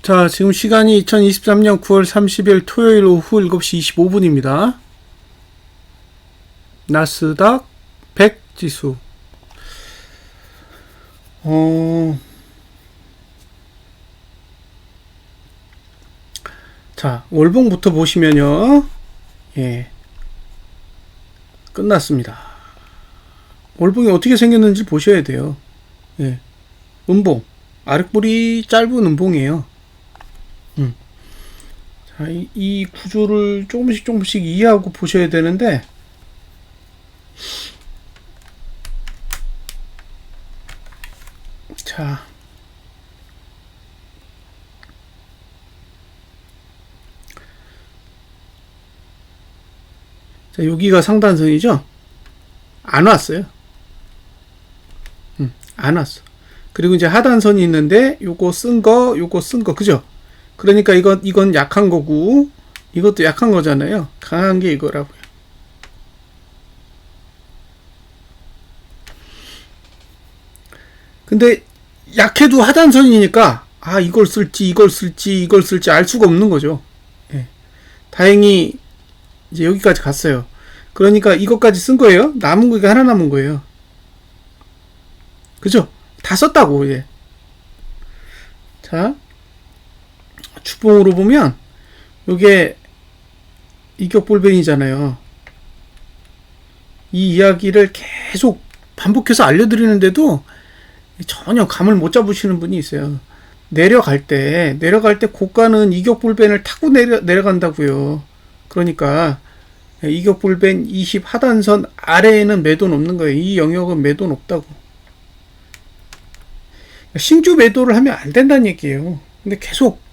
자, 지금 시간이 2023년 9월 30일 토요일 오후 7시 25분입니다. 나스닥 100 지수. 자, 월봉부터 보시면요. 예. 끝났습니다. 월봉이 어떻게 생겼는지 보셔야 돼요. 예. 음봉. 아랫볼이 짧은 음봉이에요. 자, 이 구조를 조금씩 이해하고 보셔야 되는데, 자, 여기가 상단선이죠? 안 왔어요. 안 왔어. 그리고 이제 하단선이 있는데, 요거 쓴 거, 그죠? 그러니까 이건 약한 거고, 이것도 약한 거잖아요. 강한 게 이거라고요. 근데 약해도 하단선이니까, 이걸 쓸지 알 수가 없는 거죠. 예. 다행히 이제 여기까지 갔어요. 그러니까 이것까지 쓴 거예요. 남은 게 하나 남은 거예요. 그죠? 다 썼다고, 이제. 자, 주봉으로 보면, 요게 이격볼벤이잖아요. 이 이야기를 계속 반복해서 알려드리는데도 전혀 감을 못 잡으시는 분이 있어요. 내려갈 때 고가는 이격볼벤을 타고 내려간다고요. 그러니까, 이격볼벤 20 하단선 아래에는 매도는 없는 거예요. 이 영역은 매도는 없다고. 신규 매도를 하면 안 된다는 얘기예요. 근데 계속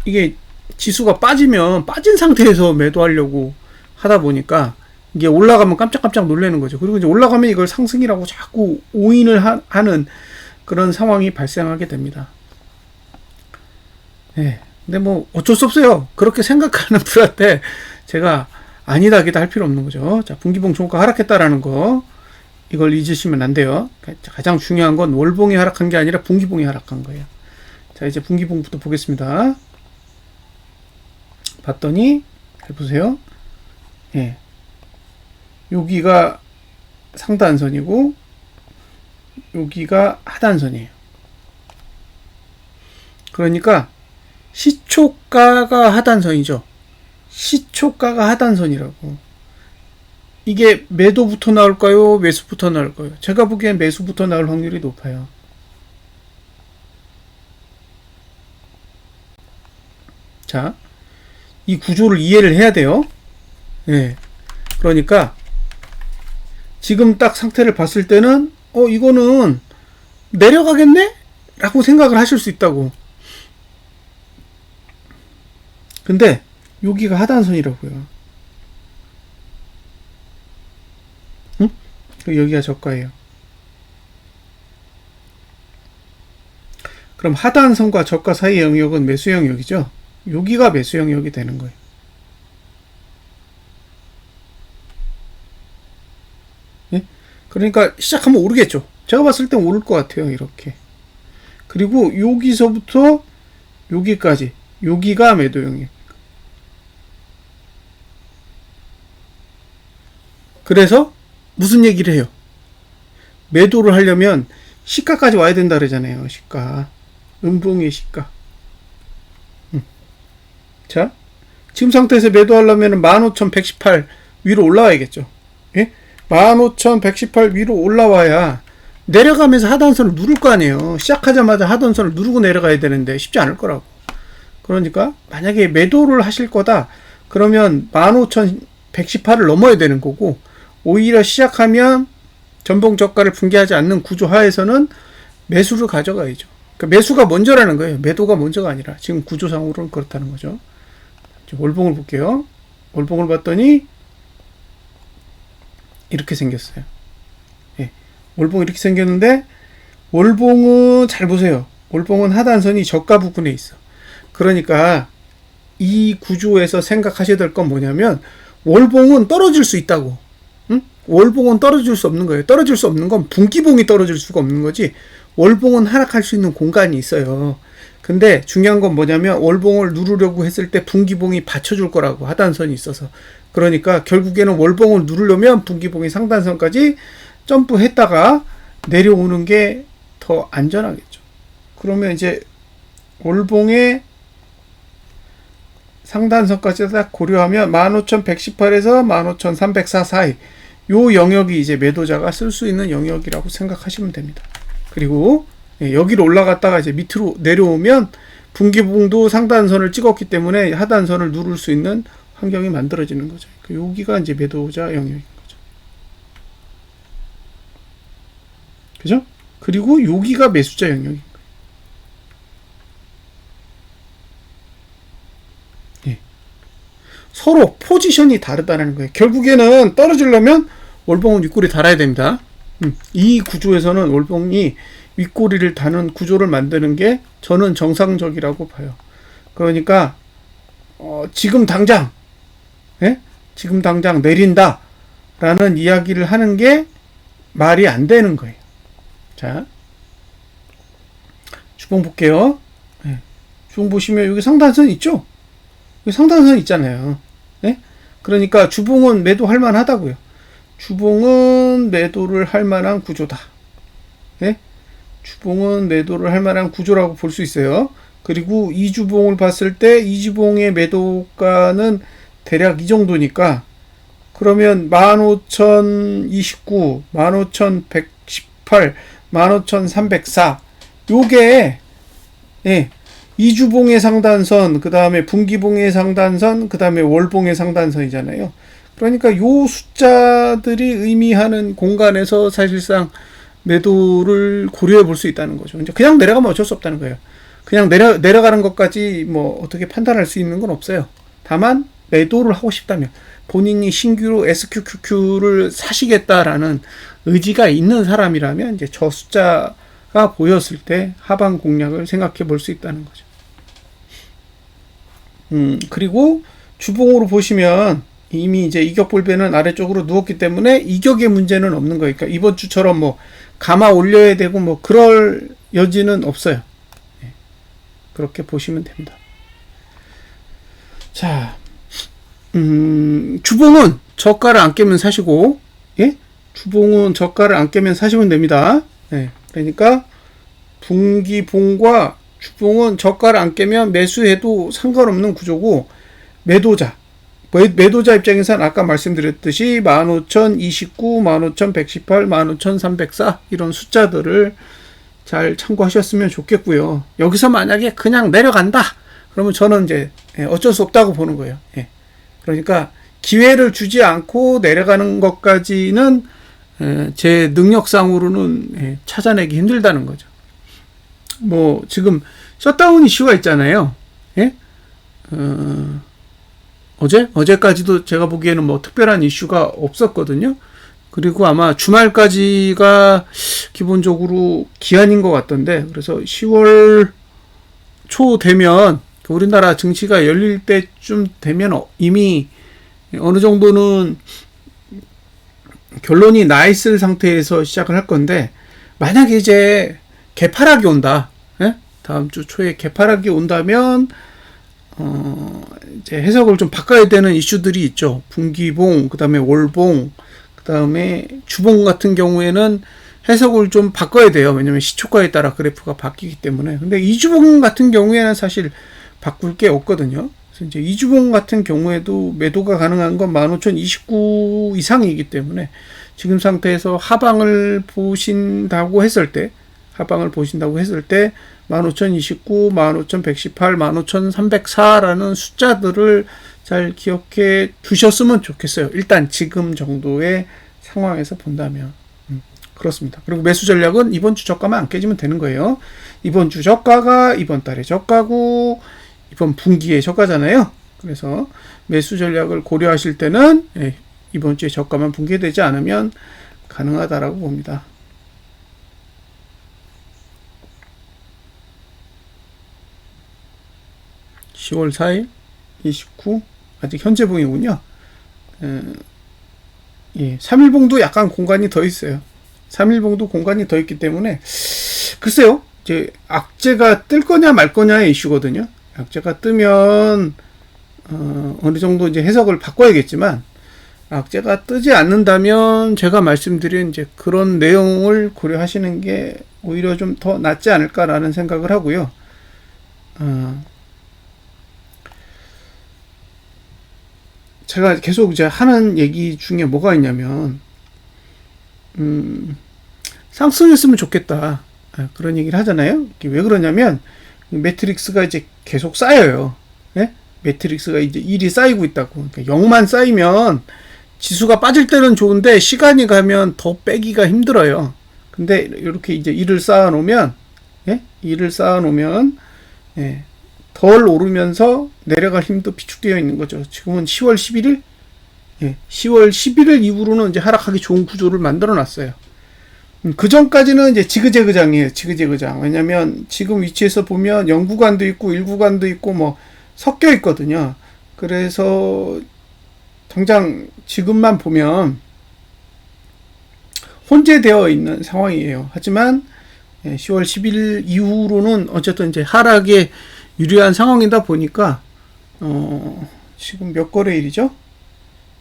이게 지수가 빠지면 빠진 상태에서 매도하려고 하다 보니까 이게 올라가면 깜짝깜짝 놀라는 거죠. 그리고 이제 올라가면 이걸 상승이라고 자꾸 오인을 하는 그런 상황이 발생하게 됩니다. 네. 근데 뭐 어쩔 수 없어요. 그렇게 생각하는 분한테 제가 아니다 기다 할 필요 없는 거죠. 자, 분기봉 종가 하락했다라는 거. 이걸 잊으시면 안 돼요. 가장 중요한 건 월봉이 하락한 게 아니라 분기봉이 하락한 거예요. 자, 이제 분기봉부터 보겠습니다. 봤더니, 잘 보세요. 예. 여기가 상단선이고, 여기가 하단선이에요. 그러니까, 시초가가 하단선이죠. 시초가가 하단선이라고. 이게 매도부터 나올까요? 매수부터 나올까요? 제가 보기엔 매수부터 나올 확률이 높아요. 자, 이 구조를 이해를 해야 돼요. 예. 그러니까 지금 딱 상태를 봤을 때는 이거는 내려가겠네? 라고 생각을 하실 수 있다고. 근데 여기가 하단선이라고요. 여기가 저가예요. 그럼 하단선과 저가 사이 영역은 매수 영역이죠. 여기가 매수 영역이 되는 거예요. 예? 그러니까 시작하면 오르겠죠. 제가 봤을 땐 오를 것 같아요. 이렇게. 그리고 여기서부터 여기까지, 여기가 매도 영역. 그래서 무슨 얘기를 해요? 매도를 하려면 시가까지 와야 된다 그러잖아요. 시가. 음봉의 시가. 자, 지금 상태에서 매도하려면 15,118 위로 올라와야겠죠. 예? 15,118 위로 올라와야 내려가면서 하단선을 누를 거 아니에요. 시작하자마자 하단선을 누르고 내려가야 되는데 쉽지 않을 거라고. 그러니까 만약에 매도를 하실 거다. 그러면 15,118을 넘어야 되는 거고, 오히려 시작하면 전봉 저가를 붕괴하지 않는 구조 하에서는 매수를 가져가야죠. 그러니까 매수가 먼저라는 거예요. 매도가 먼저가 아니라. 지금 구조상으로는 그렇다는 거죠. 월봉을 볼게요. 월봉을 봤더니 이렇게 생겼어요. 예. 월봉이 이렇게 생겼는데, 월봉은 잘 보세요. 월봉은 하단선이 저가 부분에 있어. 그러니까 이 구조에서 생각하셔야 될 건 뭐냐면, 월봉은 떨어질 수 있다고. 월봉은 떨어질 수 없는 거예요. 떨어질 수 없는 건 분기봉이 떨어질 수가 없는 거지, 월봉은 하락할 수 있는 공간이 있어요. 근데 중요한 건 뭐냐면 월봉을 누르려고 했을 때 분기봉이 받쳐줄 거라고 하단선이 있어서. 그러니까 결국에는 월봉을 누르려면 분기봉이 상단선까지 점프했다가 내려오는 게 더 안전하겠죠. 그러면 이제 월봉의 상단선까지 딱 고려하면 15,118에서 15,304 사이 요 영역이 이제 매도자가 쓸 수 있는 영역이라고 생각하시면 됩니다. 그리고 여기로 올라갔다가 이제 밑으로 내려오면 분기봉도 상단선을 찍었기 때문에 하단선을 누를 수 있는 환경이 만들어지는 거죠. 여기가 이제 매도자 영역인 거죠. 그죠? 그리고 여기가 매수자 영역인 거예요. 예. 서로 포지션이 다르다는 거예요. 결국에는 떨어지려면 월봉은 윗꼬리 달아야 됩니다. 이 구조에서는 월봉이 윗꼬리를 다는 구조를 만드는 게 저는 정상적이라고 봐요. 그러니까 지금 당장 지금 당장 내린다 라는 이야기를 하는 게 말이 안 되는 거예요. 자, 주봉 볼게요. 주봉 보시면 여기 상단선 있죠? 여기 상단선 있잖아요. 그러니까 주봉은 매도할 만하다고요. 주봉은 매도를 할 만한 구조다. 주봉은 매도를 할 만한 구조라고 볼 수 있어요. 그리고 이주봉을 봤을 때 이주봉의 매도가는 대략 이 정도니까 그러면 15,029, 15,118, 15,304 요게 이주봉의 상단선, 그 다음에 분기봉의 상단선, 그 다음에 월봉의 상단선이잖아요. 그러니까 요 숫자들이 의미하는 공간에서 사실상 매도를 고려해 볼 수 있다는 거죠. 이제 그냥 내려가면 어쩔 수 없다는 거예요. 그냥 내려가는 것까지 뭐 어떻게 판단할 수 있는 건 없어요. 다만 매도를 하고 싶다면 본인이 신규로 SQQQ를 사시겠다라는 의지가 있는 사람이라면 이제 저 숫자가 보였을 때 하방 공략을 생각해 볼 수 있다는 거죠. 그리고 주봉으로 보시면 이미 이제 이격불배는 아래쪽으로 누웠기 때문에 이격의 문제는 없는 거예요. 그러니까 이번 주처럼 뭐 감아 올려야 되고 뭐 그럴 여지는 없어요. 그렇게 보시면 됩니다. 자, 주봉은 저가를 안 깨면 사시고, 주봉은 저가를 안 깨면 사시면 됩니다. 그러니까 분기봉과 주봉은 저가를 안 깨면 매수해도 상관없는 구조고, 매도자 입장에서는 아까 말씀드렸듯이 15,029, 15,118, 15,304 이런 숫자들을 잘 참고하셨으면 좋겠고요. 여기서 만약에 그냥 내려간다 그러면 저는 이제 어쩔 수 없다고 보는 거예요. 그러니까 기회를 주지 않고 내려가는 것까지는 제 능력상으로는 찾아내기 힘들다는 거죠. 뭐 지금 셧다운 이슈가 있잖아요. 어제까지도 제가 보기에는 뭐 특별한 이슈가 없었거든요. 그리고 아마 주말까지가 기본적으로 기한인 것 같던데, 그래서 10월 초 되면 우리나라 증시가 열릴 때쯤 되면 이미 어느 정도는 결론이 나 있을 상태에서 시작을 할 건데, 만약에 이제 개파락이 온다, 다음 주 초에 개파락이 온다면 이제 해석을 좀 바꿔야 되는 이슈들이 있죠. 분기봉, 그 다음에 월봉, 그 다음에 주봉 같은 경우에는 해석을 좀 바꿔야 돼요. 왜냐면 시초가에 따라 그래프가 바뀌기 때문에. 근데 이주봉 같은 경우에는 사실 바꿀 게 없거든요. 그래서 이제 이주봉 같은 경우에도 매도가 가능한 건 15,029 이상이기 때문에 지금 상태에서 하방을 보신다고 했을 때 15,029, 15,118, 15,304라는 숫자들을 잘 기억해 두셨으면 좋겠어요. 일단 지금 정도의 상황에서 본다면. 그렇습니다. 그리고 매수 전략은 이번 주 저가만 안 깨지면 되는 거예요. 이번 주 저가가 이번 달에 저가고 이번 분기에 저가잖아요. 그래서 매수 전략을 고려하실 때는 이번 주에 저가만 붕괴되지 않으면 가능하다라고 봅니다. (10월 4일) 29 아직 현재봉이군요. 3일봉도 약간 공간이 더 있어요. 3일봉도 공간이 더 있기 때문에 글쎄요. 이제 악재가 뜰 거냐 말 거냐의 이슈거든요. 악재가 뜨면 어느 정도 이제 해석을 바꿔야겠지만, 악재가 뜨지 않는다면 제가 말씀드린 이제 그런 내용을 고려하시는 게 오히려 좀 더 낫지 않을까라는 생각을 하고요. 제가 계속 이제 하는 얘기 중에 뭐가 있냐면, 상승했으면 좋겠다, 그런 얘기를 하잖아요. 왜 그러냐면 매트릭스가 이제 계속 쌓여요. 예? 매트릭스가 이제 1이 쌓이고 있다고. 그러니까 0만 쌓이면 지수가 빠질 때는 좋은데 시간이 가면 더 빼기가 힘들어요. 근데 이렇게 이제 1을 쌓아 놓으면, 예? 1을 쌓아 놓으면, 예, 덜 오르면서 내려갈 힘도 비축되어 있는 거죠. 지금은 10월 11일? 예, 10월 11일 이후로는 이제 하락하기 좋은 구조를 만들어 놨어요. 그 전까지는 이제 지그재그장이에요. 지그재그장. 왜냐면 지금 위치에서 보면 0구간도 있고 1구간도 있고 뭐 섞여 있거든요. 그래서 당장 지금만 보면 혼재되어 있는 상황이에요. 하지만 10월 10일 이후로는 어쨌든 이제 하락에 유리한 상황이다 보니까 지금 몇 거래일이죠?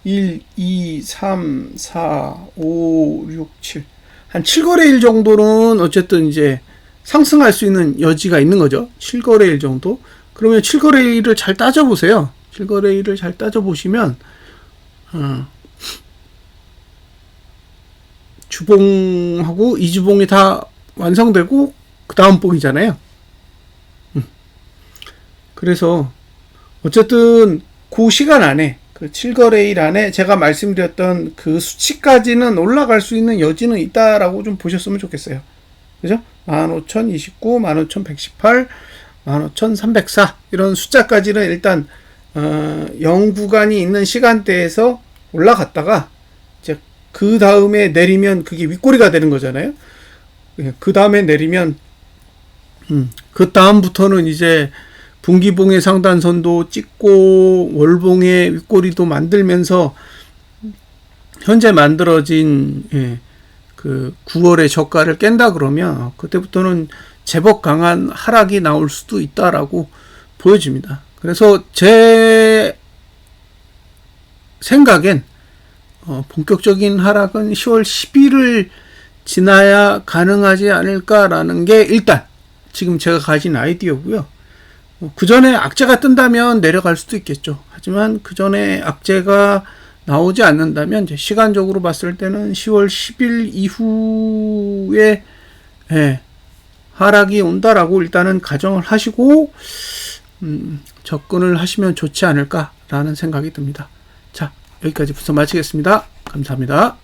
1, 2, 3, 4, 5, 6, 7 한 7거래일 정도는 어쨌든 이제 상승할 수 있는 여지가 있는 거죠. 7거래일 정도. 그러면 7거래일을 잘 따져보세요. 7거래일을 잘 따져보시면 주봉하고 이주봉이 다 완성되고 그 다음 봉이잖아요. 그래서 어쨌든 그 시간 안에, 그 7거래일 안에 제가 말씀드렸던 그 수치까지는 올라갈 수 있는 여지는 있다라고 좀 보셨으면 좋겠어요. 그죠? 15,029, 15,118, 15,304 이런 숫자까지는 일단 0구간이 있는 시간대에서 올라갔다가 이제 그 다음에 내리면 그게 윗꼬리가 되는 거잖아요. 그 다음에 내리면 그 다음부터는 이제 분기봉의 상단선도 찍고 월봉의 윗꼬리도 만들면서 현재 만들어진 그 9월의 저가를 깬다 그러면 그때부터는 제법 강한 하락이 나올 수도 있다라고 보여집니다. 그래서 제 생각엔 본격적인 하락은 10월 10일을 지나야 가능하지 않을까라는 게 일단 지금 제가 가진 아이디어고요. 그 전에 악재가 뜬다면 내려갈 수도 있겠죠. 하지만 그 전에 악재가 나오지 않는다면 이제 시간적으로 봤을 때는 10월 10일 이후에 하락이 온다라고 일단은 가정을 하시고 접근을 하시면 좋지 않을까라는 생각이 듭니다. 자, 여기까지 분석 마치겠습니다. 감사합니다.